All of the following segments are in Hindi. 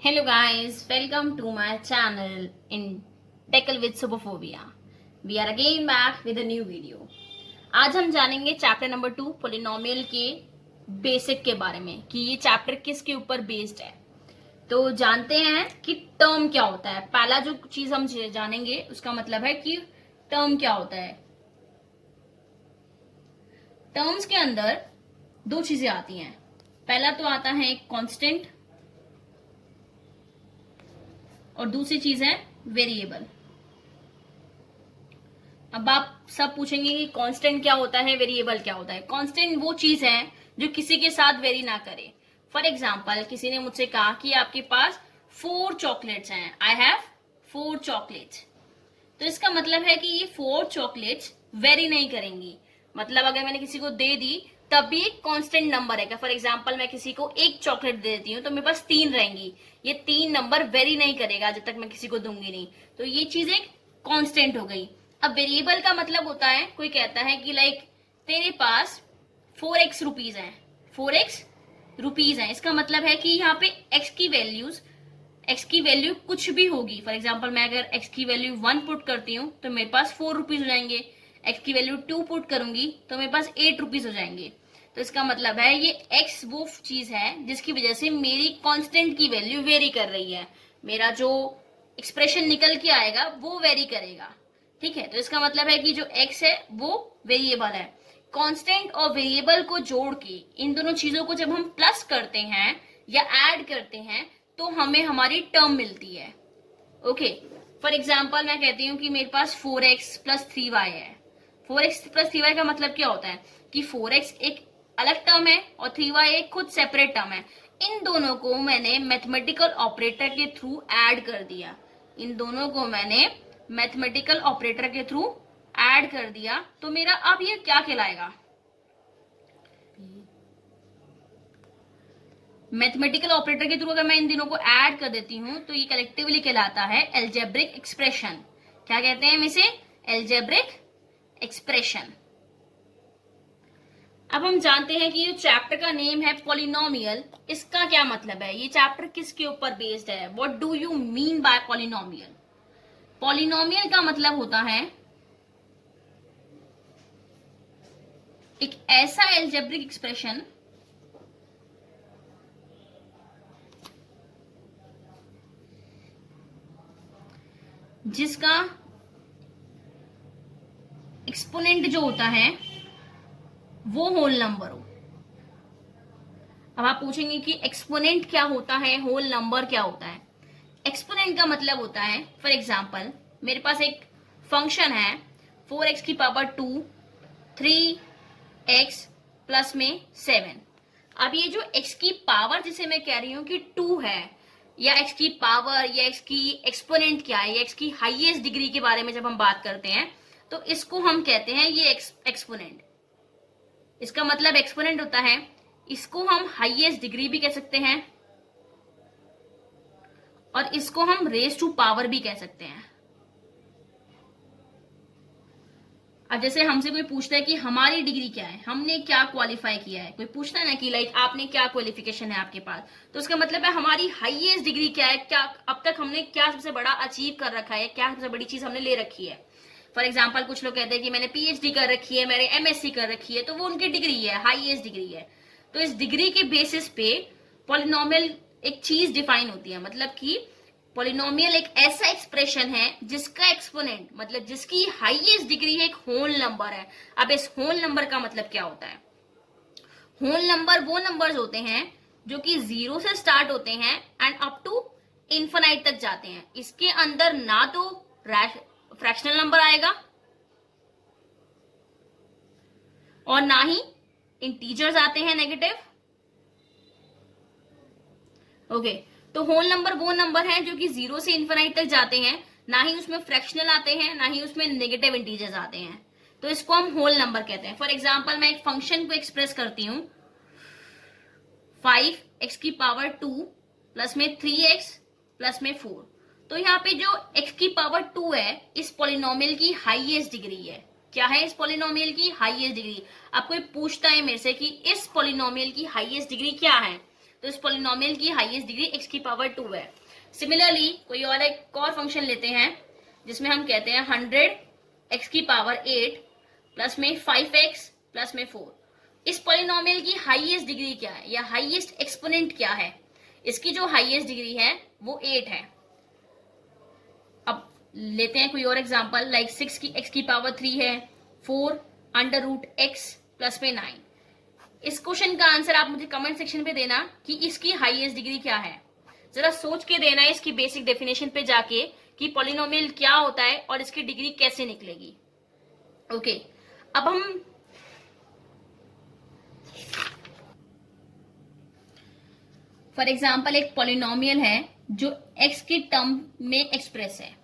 Hello guys, welcome to my channel in Tackle with Superphobia. We are again back with a new video. आज हम जानेंगे चैप्टर नंबर 2 पोलिनोमियल के बेसिक के बारे में कि ये चैप्टर किसके ऊपर बेस्ड है। तो जानते हैं कि टर्म क्या होता है। पहला जो चीज हम जानेंगे उसका मतलब है कि टर्म क्या होता है। टर्म्स के अंदर दो चीजें आती हैं। पहला तो आता है एक कांस्टेंट और दूसरी चीज है वेरिएबल। अब आप सब पूछेंगे कि कांस्टेंट क्या होता है, वेरिएबल क्या होता है। कांस्टेंट वो चीज है जो किसी के साथ वेरी ना करे। फॉर एग्जाम्पल किसी ने मुझसे कहा कि आपके पास 4 चॉकलेट्स हैं, आई हैव 4 चॉकलेट्स। तो इसका मतलब है कि ये 4 चॉकलेट्स वेरी नहीं करेंगी। मतलब अगर मैंने किसी को दे दी तब भी एक कांस्टेंट नंबर है। फॉर एग्जाम्पल मैं किसी को 1 चॉकलेट दे देती हूँ तो मेरे पास 3 रहेंगी। ये 3 नंबर वेरी नहीं करेगा जब तक मैं किसी को दूंगी नहीं। तो ये चीज एक कांस्टेंट हो गई। अब वेरिएबल का मतलब होता है, कोई कहता है कि लाइक तेरे पास 4x रुपीज है, 4x रुपीज है। इसका मतलब है कि यहाँ पे x की वैल्यू कुछ भी होगी। फॉर एग्जाम्पल मैं अगर x की वैल्यू 1 पुट करती हूँ तो मेरे पास 4 रुपीज हो जाएंगे। x की वैल्यू 2 पुट करूंगी तो मेरे पास 8 रुपीज हो जाएंगे। तो इसका मतलब है ये x वो चीज है जिसकी वजह से मेरी कांस्टेंट की वैल्यू वेरी कर रही है। मेरा जो एक्सप्रेशन निकल के आएगा वो वेरी करेगा। ठीक है, तो इसका मतलब है कि जो x है वो वेरिएबल है। कांस्टेंट और वेरिएबल को जोड़ के इन दोनों चीजों को जब हम प्लस करते हैं या ऐड करते हैं तो हमें हमारी टर्म मिलती है। ओके, फॉर एग्जाम्पल मैं कहती हूँ कि मेरे पास 4x प्लस 3y है। 4x प्लस 3y का मतलब क्या होता है कि 4x एक अलग टर्म है और 3y एक खुद सेपरेट टर्म है। इन दोनों को मैंने मैथमेटिकल ऑपरेटर के थ्रू ऐड कर दिया। इन दोनों को मैंने मैथमेटिकल ऑपरेटर के थ्रू ऐड कर दिया तो मेरा अब ये क्या कहलाएगा। मैथमेटिकल ऑपरेटर के थ्रू अगर मैं इन तीनों को ऐड कर देती हूं तो ये कलेक्टिवली कहलाता है एल्जेब्रिक एक्सप्रेशन। क्या कहते हैं हम इसे? Algebraic expression. अब हम जानते हैं कि ये चैप्टर का नेम है पॉलिनोमियल। इसका क्या मतलब है, ये चैप्टर किसके ऊपर बेस्ड है? What do you mean by polynomial? Polynomial का मतलब होता है एक ऐसा एल्जेब्रिक एक्सप्रेशन जिसका एक्सपोनेंट जो होता है वो होल नंबर हो। अब आप पूछेंगे कि एक्सपोनेंट क्या होता है, होल नंबर क्या होता है? एक्सपोनेंट का मतलब होता है, फॉर एग्जाम्पल मेरे पास एक फंक्शन है 4x की पावर 2, 3x प्लस में 7। अब ये जो x की पावर जिसे मैं कह रही हूं कि 2 है, या x की पावर या x की एक्सपोनेंट क्या है, या x की हाईएस्ट डिग्री के बारे में जब हम बात करते हैं तो इसको हम कहते हैं ये एक्सपोनेंट। इसका मतलब एक्सपोनेंट होता है, इसको हम हाईएस्ट डिग्री भी कह सकते हैं और इसको हम रेज टू पावर भी कह सकते हैं। अब जैसे हमसे कोई पूछता है कि हमारी डिग्री क्या है, हमने क्या क्वालिफाई किया है, कोई पूछता है ना कि लाइक आपने क्या क्वालिफिकेशन है आपके पास, तो उसका मतलब है हमारी हाईएस्ट डिग्री क्या है, क्या अब तक हमने क्या सबसे बड़ा अचीव कर रखा है, क्या सबसे बड़ी चीज हमने ले रखी है। फॉर एग्जाम्पल कुछ लोग कहते हैं कि मैंने पीएचडी कर रखी है, मैंने एमएससी कर रखी है, तो वो उनकी डिग्री है, हाईएस्ट डिग्री है। तो इस डिग्री के बेसिस पे पॉलिनोमियल एक चीज डिफाइन होती है। मतलब कि पॉलिनोमियल एक ऐसा एक्सप्रेशन है जिसका एक्सपोनेंट मतलब जिसकी हाईएस्ट डिग्री है एक होल नंबर है। अब इस होल नंबर का मतलब क्या होता है? होल नंबर वो नंबर्स होते हैं जो कि 0 से स्टार्ट होते हैं एंड अप टू इन्फिनाइट तक जाते हैं। इसके अंदर ना तो फ्रैक्शनल नंबर आएगा और ना ही इंटीजर्स आते हैं नेगेटिव। ओके, तो होल नंबर वो नंबर है जो कि 0 से इन्फिनाइट तक जाते हैं, ना ही उसमें फ्रैक्शनल आते हैं ना ही उसमें नेगेटिव इंटीजर्स आते हैं। तो इसको हम होल नंबर कहते हैं। फॉर एग्जाम्पल मैं एक फंक्शन को एक्सप्रेस करती हूं 5x की पावर 2 प्लस में 3x प्लस में 4। तो यहाँ पे जो x की पावर 2 है इस पॉलिनोमियल की हाईएस्ट डिग्री है। क्या है इस पॉलिनोमियल की हाईएस्ट डिग्री? अब कोई पूछता है मेरे से कि इस पॉलिनोमियल की हाईएस्ट डिग्री क्या है, तो इस पोलिनोमियल की हाईएस्ट डिग्री x की पावर 2 है। सिमिलरली कोई और एक और फंक्शन लेते हैं जिसमें हम कहते हैं 100 x की पावर 8 प्लस में 5x प्लस में 4। इस पोलिनोमियल की हाईएस्ट डिग्री क्या है या हाईएस्ट एक्सपोनेंट क्या है? इसकी जो हाईएस्ट डिग्री है वो 8 है। अब लेते हैं कोई और एग्जांपल, लाइक 6 की x की पावर 3 है, 4 अंडर रूट x प्लस में 9। इस क्वेश्चन का आंसर आप मुझे कमेंट सेक्शन पे देना कि इसकी हाईएस्ट डिग्री क्या है। जरा सोच के देना इसकी बेसिक डेफिनेशन पे जाके कि पॉलिनोमियल क्या होता है और इसकी डिग्री कैसे निकलेगी। ओके, अब हम फॉर एग्जाम्पल एक पॉलिनोमियल है जो x की टर्म में एक्सप्रेस है,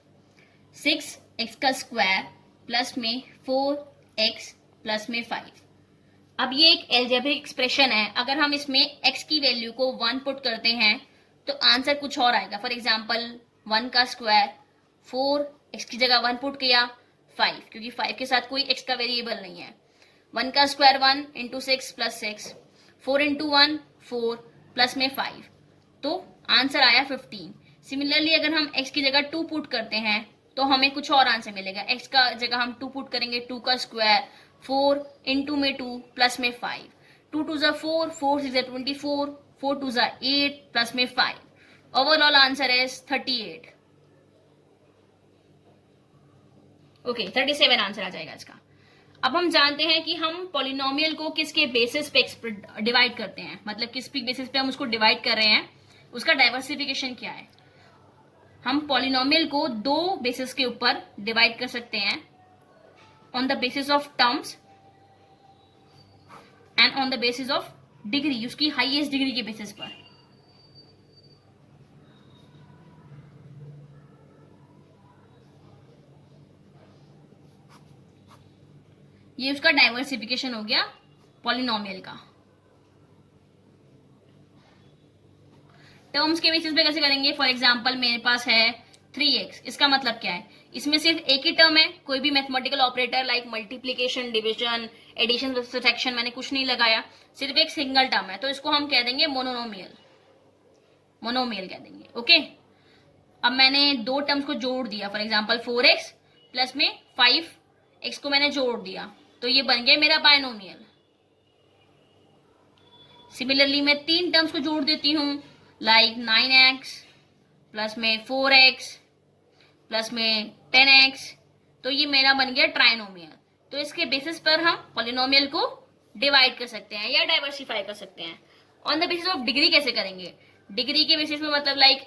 6x का स्क्वायर प्लस में 4x प्लस में 5। अब ये एक एल्जेब्रिक एक्सप्रेशन है। अगर हम इसमें x की वैल्यू को 1 पुट करते हैं तो आंसर कुछ और आएगा। फॉर एग्जाम्पल 1 का स्क्वायर, 4x की जगह 1 पुट किया, 5, क्योंकि 5 के साथ कोई x का वेरिएबल नहीं है। 1 का square 1 into 6 plus 6, 4 into 1 4 plus में 5, तो आंसर आया 15। सिमिलरली अगर हम x की जगह 2 पुट करते हैं तो हमें कुछ और आंसर मिलेगा। x का जगह हम 2 पुट करेंगे, 2 का स्क्वायर, 4 इंटू में 2 प्लस में 5, 2 टू ज़ा 4, 4 6 24, 4 टू ज़ा 8 प्लस में 5। Overall answer is 38। Okay, 37 answer आ जाएगा इसका। अब हम जानते हैं कि हम पॉलिनोमियल को किसके बेसिस पे डिवाइड करते हैं, मतलब किस बेसिस पे हम उसको डिवाइड कर रहे हैं, उसका डाइवर्सिफिकेशन क्या है। हम पॉलिनोमियल को 2 बेसिस के ऊपर डिवाइड कर सकते हैं, on the basis of terms and on the basis of degree, उसकी हाईएस्ट डिग्री के बेसिस पर। ये उसका डाइवर्सिफिकेशन हो गया पॉलिनोमियल का। टर्म्स के बेसिस पे कैसे करेंगे? फॉर एग्जांपल मेरे पास है 3x, इसका मतलब क्या है? इसमें सिर्फ एक ही टर्म है, कोई भी mathematical operator like multiplication, division, addition, subtraction मैंने कुछ नहीं लगाया, सिर्फ एक सिंगल टर्म है, तो इसको हम कह देंगे मोनोमियल, मोनोमियल कह देंगे। ओके, अब मैंने 2 टर्म्स को जोड़ दिया, फॉर एग्जाम्पल 4x प्लस में 5x को मैंने जोड़ दिया, तो ये बन गया मेरा बायनोमियल। सिमिलरली मैं 3 टर्म्स को जोड़ देती हूं, लाइक 9x प्लस में 4x प्लस में 10x, तो ये मेरा बन गया ट्राइनोमियल। तो इसके बेसिस पर हम पॉलिनोमियल को डिवाइड कर सकते हैं या डाइवर्सिफाई कर सकते हैं। On the basis of degree कैसे करेंगे? डिग्री के बेसिस में मतलब लाइक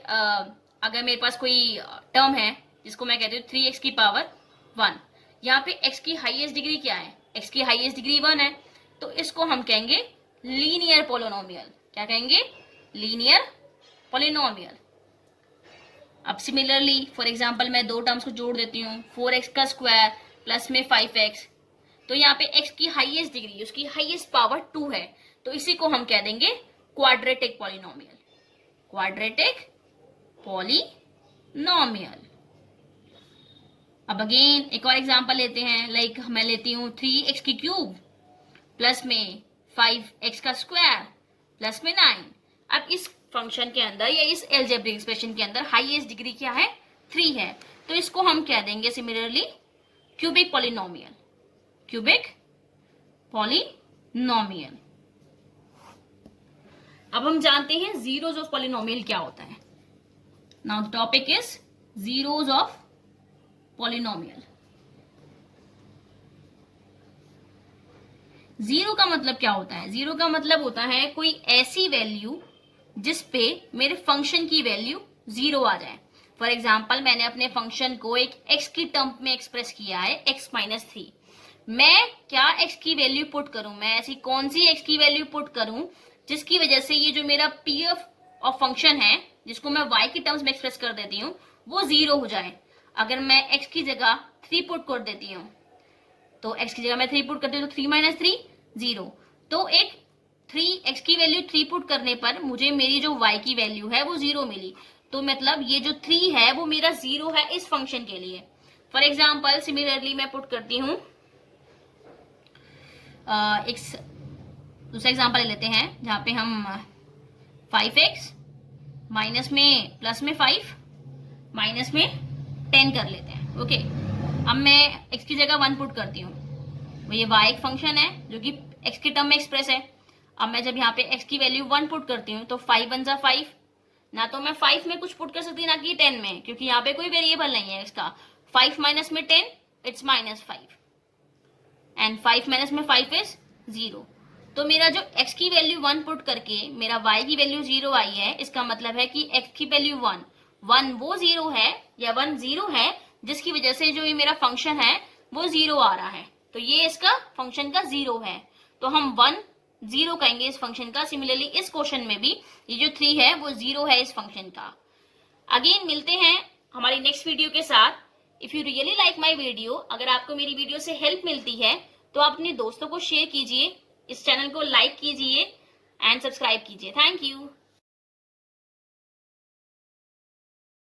अगर मेरे पास कोई टर्म है जिसको मैं कहती हूँ 3x की पावर 1, यहाँ पे x की हाईएस्ट डिग्री क्या है? x की हाईएस्ट डिग्री 1 है, तो इसको हम कहेंगे लीनियर पोलिनोमियल। क्या कहेंगे? Linear polynomial. अब सिमिलरली फॉर एग्जांपल मैं 2 टर्म्स को जोड़ देती हूँ, 4x का स्क्वायर प्लस में 5x, तो यहाँ पे x की हाईएस्ट डिग्री, उसकी हाईएस्ट पावर 2 है, तो इसी को हम कह देंगे क्वाड्रेटिक पॉलिनोमियल, क्वाड्रेटिक पॉलिनोमियल। अब अगेन एक और एग्जांपल लेते हैं, लाइक मैं लेती हूँ 3x की क्यूब प्लस में 5x का स्क्वायर प्लस में 9। अब इस फंक्शन के अंदर या इस एल्जेब्रिक एक्सप्रेशन के अंदर हाईएस्ट डिग्री क्या है? 3 है, तो इसको हम कह देंगे similarly cubic polynomial, cubic polynomial. अब हम जानते हैं जीरोस ऑफ पॉलिनोमियल क्या होता है। Now the topic is zeros of polynomial. Zero का मतलब क्या होता है? जीरो का मतलब होता है कोई ऐसी वैल्यू जिस पे मेरे फंक्शन की वैल्यू 0 आ जाए। फॉर एग्जाम्पल मैंने अपने फंक्शन को एक x की टर्म में एक्सप्रेस किया है, x माइनस 3। मैं क्या x की वैल्यू पुट करूं? मैं ऐसी कौन सी x की वैल्यू पुट करूं जिसकी वजह से ये जो मेरा pf ऑफ फंक्शन है, जिसको मैं y की टर्म्स में एक्सप्रेस कर देती हूँ, वो 0 हो जाए। अगर मैं x की जगह 3 पुट कर देती हूँ, तो x की जगह मैं 3 पुट करती हूँ, तो 3 माइनस 3 0। तो एक 3x की वैल्यू 3 पुट करने पर मुझे मेरी जो y की वैल्यू है वो 0 मिली, तो मतलब ये जो 3 है वो मेरा 0 है इस फंक्शन के लिए। फॉर एग्जाम्पल सिमिलरली मैं पुट करती हूँ एक दूसरा एग्जाम्पल ले लेते हैं जहां पे हम 5x माइनस में प्लस में 5 माइनस में 10 कर लेते हैं। ओके, अब मैं x की जगह 1 पुट करती हूँ। ये y एक फंक्शन है जो कि x के टर्म में एक्सप्रेस है। अब मैं जब यहाँ पे x की वैल्यू 1 पुट करती हूँ तो 5 1 जा 5, ना तो मैं 5 में कुछ पुट कर सकती ना कि 10 में, क्योंकि यहाँ पे कोई वेरिएबल नहीं है इसका। 5 माइनस में 10 इट्स -5 एंड 5 माइनस में 5 इज 0। तो मेरा जो x की वैल्यू 1 पुट करके मेरा y की वैल्यू 0 आई है, इसका मतलब है कि x की वैल्यू 1 वो 0 है या 1 0 है जिसकी वजह से जो ये मेरा फंक्शन है वो 0 आ रहा है। तो ये इसका फंक्शन का 0 है, तो हम 1 0 कहेंगे इस फंक्शन का। सिमिलरली इस क्वेश्चन में भी ये जो 3 है वो 0 है इस फंक्शन का। अगेन मिलते हैं हमारी नेक्स्ट वीडियो के साथ। If you really like my video, अगर आपको मेरी वीडियो से हेल्प मिलती है तो आप अपने दोस्तों को शेयर कीजिए, इस चैनल को लाइक कीजिए एंड सब्सक्राइब कीजिए। Thank you.